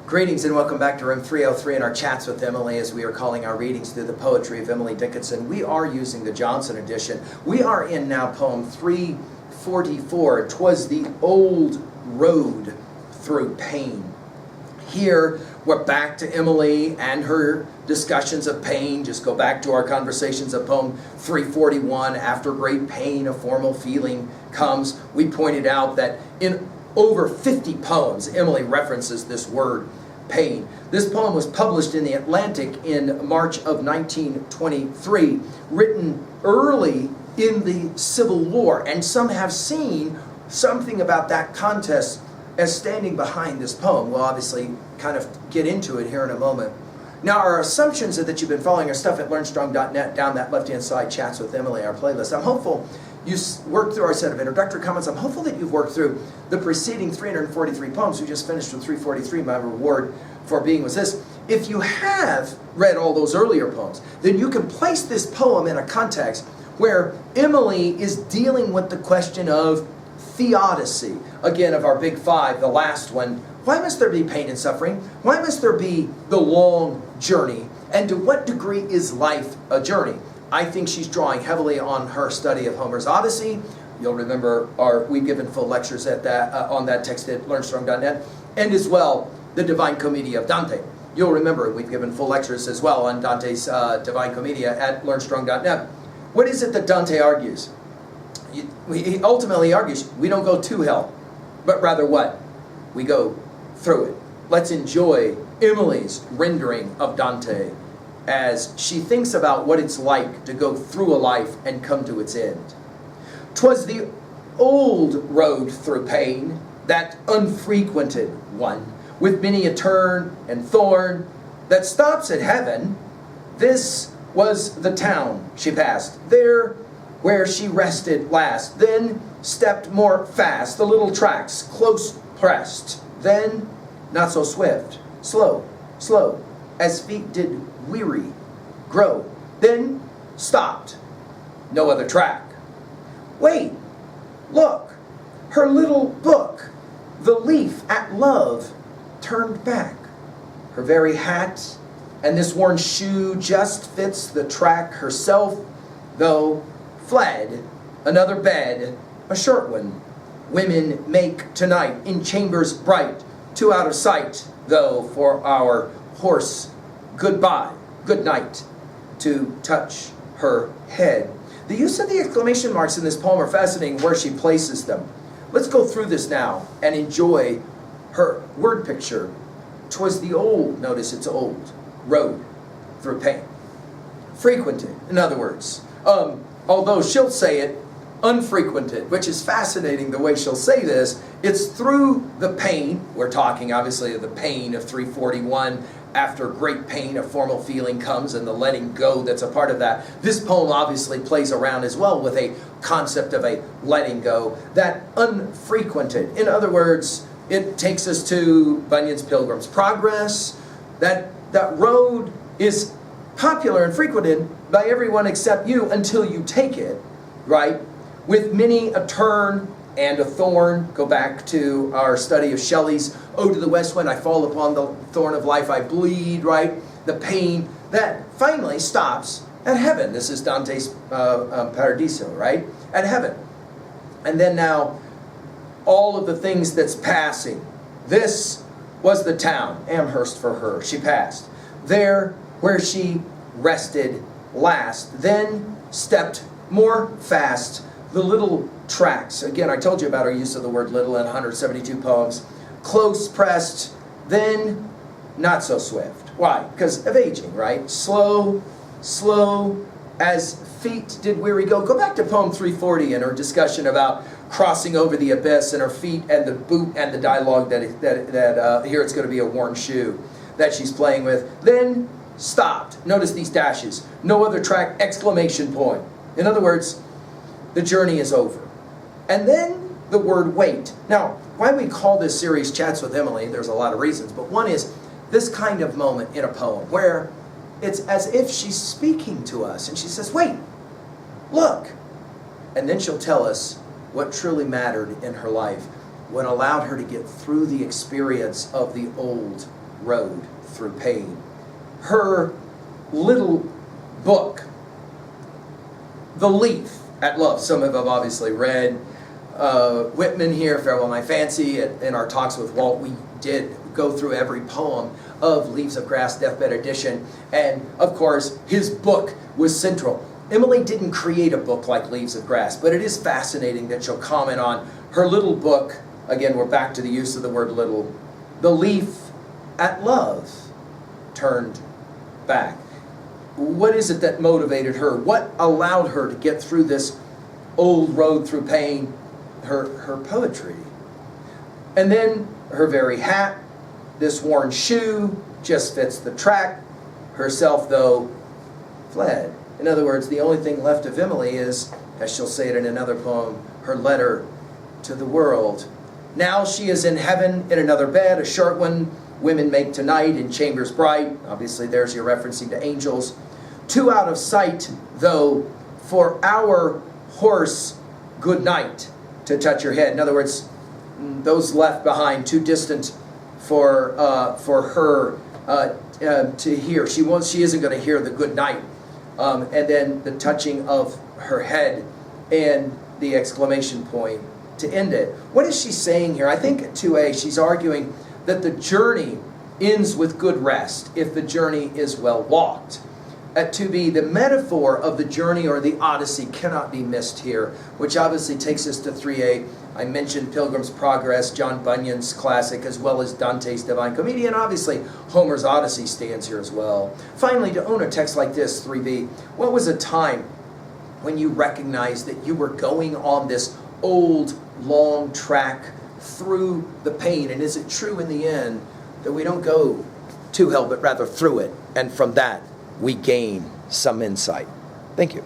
Greetings and welcome back to Room 303 in our chats with Emily as we are calling our readings through the poetry of Emily Dickinson. We are using the Johnson edition. We are in now poem 344, "Twas the Old Road Through Pain." Here we're back to Emily and her discussions of pain. Just go back to our conversations of poem 341. After great pain, a formal feeling comes. We pointed out that in over 50 poems, Emily references this word, pain. This poem was published in the Atlantic in March of 1923, written early in the Civil War, and some have seen something about that contest as standing behind this poem. We'll obviously kind of get into it here in a moment. Now, our assumptions are that you've been following our stuff at learnstrong.net, down that left-hand side, Chats with Emily, our playlist. I'm hopeful you worked through our set of introductory comments. I'm hopeful that you've worked through the preceding 343 poems. We just finished with 343. My reward for being was this. If you have read all those earlier poems, then you can place this poem in a context where Emily is dealing with the question of theodicy. Again, of our big five, the last one. Why must there be pain and suffering? Why must there be the long journey? And to what degree is life a journey? I think she's drawing heavily on her study of Homer's Odyssey. You'll remember we've given full lectures at that on that text at learnstrong.net, and as well the Divine Commedia of Dante. You'll remember we've given full lectures as well on Dante's Divine Commedia at learnstrong.net. What is it that Dante argues? He ultimately argues we don't go to hell, but rather what? We go through it. Let's enjoy Emily's rendering of Dante as she thinks about what it's like to go through a life and come to its end. "'Twas the old road through pain, that unfrequented one, with many a turn and thorn, that stops at heaven. This was the town she passed, there where she rested last, then stepped more fast, the little tracks close pressed, then not so swift, slow, slow, as feet did weary grow, then stopped, no other track. Wait, look, her little book, the leaf at love turned back. Her very hat and this worn shoe just fits the track herself, though fled another bed, a short one. Women make tonight in chambers bright, too out of sight, though for our horse goodbye, good night, to touch her head." The use of the exclamation marks in this poem are fascinating where she places them. Let's go through this now and enjoy her word picture. "'Twas the old," notice it's old, "road through pain." Frequented, in other words. Although she'll say it unfrequented, which is fascinating the way she'll say this. It's through the pain. We're talking obviously of the pain of 341. After great pain, a formal feeling comes, and the letting go that's a part of that. This poem obviously plays around as well with a concept of a letting go. That unfrequented. In other words, it takes us to Bunyan's Pilgrim's Progress. That road is popular and frequented by everyone except you until you take it, right? With many a turn and a thorn. Go back to our study of Shelley's Ode to the West Wind. I fall upon the thorn of life, I bleed, right? The pain that finally stops at heaven. This is Dante's Paradiso, right? At heaven. And then now, all of the things that's passing. This was the town, Amherst for her, she passed. There where she rested last, then stepped more fast, the little tracks. Again, I told you about our use of the word little in 172 poems. Close pressed, then not so swift. Why? Because of aging, right? Slow, slow, as feet did weary go. Go back to poem 340 and her discussion about crossing over the abyss and her feet and the boot and the dialogue that here it's going to be a worn shoe that she's playing with. Then stopped. Notice these dashes. No other track, exclamation point. In other words, the journey is over. And then the word wait. Now, why we call this series Chats with Emily, there's a lot of reasons, but one is this kind of moment in a poem where it's as if she's speaking to us and she says, wait, look. And then she'll tell us what truly mattered in her life, what allowed her to get through the experience of the old road through pain. Her little book, The Leaf at Love. Some of you have obviously read Whitman here, Farewell My Fancy. In our talks with Walt, we did go through every poem of Leaves of Grass Deathbed Edition. And of course, his book was central. Emily didn't create a book like Leaves of Grass, but it is fascinating that she'll comment on her little book. Again, we're back to the use of the word little. The leaf at love turned back. What is it that motivated her? What allowed her to get through this old road through pain? Her poetry. And then her very hat, this worn shoe, just fits the track. Herself, though, fled. In other words, the only thing left of Emily is, as she'll say it in another poem, her letter to the world. Now she is in heaven in another bed, a short one, women make tonight in chambers bright. Obviously, there's your referencing to angels. 2 out of sight, though, for our horse, good night, to touch your head. In other words, those left behind, too distant for her to hear. She isn't going to hear the good night. And then the touching of her head and the exclamation point to end it. What is she saying here? I think at 2a, she's arguing that the journey ends with good rest if the journey is well walked. At 2b, the metaphor of the journey or the Odyssey cannot be missed here, which obviously takes us to 3a. I mentioned Pilgrim's Progress, John Bunyan's classic, as well as Dante's Divine Comedy, and obviously Homer's Odyssey stands here as well. Finally, to own a text like this, 3b, what was a time when you recognized that you were going on this old, long track through the pain? And is it true in the end that we don't go to hell, but rather through it, and from that we gain some insight? Thank you.